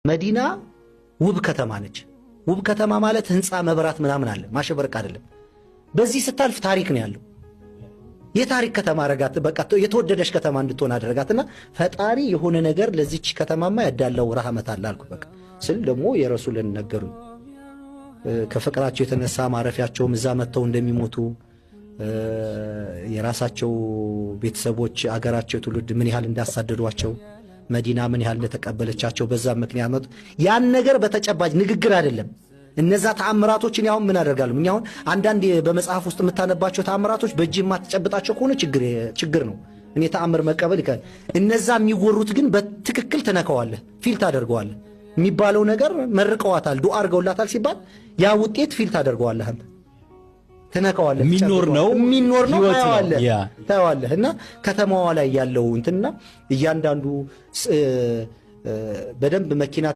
መዲና ውብ ከተማ ነች። ውብ ከተማ ማለት ህንፃ መብራት ምናምን አለ ማሸበረቅ አይደለም። በዚህ ስታልፍ ታሪክ ነው ያለው። የታሪክ ከተማ አረጋት። በቃ የተወደደች ከተማ እንድትሆን አደረጋትና ፈጣሪ የሆነ ነገር ለዚች ከተማማ ያዳለው ረህመት አለ አልኩ። በቃ ስል ደግሞ የረሱልን ነገሩ ከፍቅራቸው የተነሳ ማረፊያቸውም እዛ መተው እንደሚሞቱ የራሳቸው ቤተሰቦች አገራቸው ትውልድ ምን ያህል እንዳሳደዷቸው መዲና ምን ያህል እንደተቀበለቻቸው በዛ ምክንያት ነው። ያን ነገር በተጨባጭ ንግግር አይደለም። እነዛ ተአምራቶችን ያው ምን አደርጋለሁ እኛ አሁን አንዳንድ በመጽሐፍ ውስጥ የምታነባቸው ተአምራቶች በእጅ የማትጨብጣቸው ከሆነ ችግር ነው። እኔ ተአምር መቀበል ይካል። እነዛ የሚወሩት ግን በትክክል ትነካዋለህ፣ ፊል ታደርገዋለህ። የሚባለው ነገር መርቀዋታል፣ ዱዓ አድርገውላታል ሲባል ያ ውጤት ፊል ታደርገዋለህ፣ ትነካዋለህ። የሚኖር ነው ታየዋለህ። እና ከተማዋ ላይ ያለው እንትና እያንዳንዱ በደንብ መኪና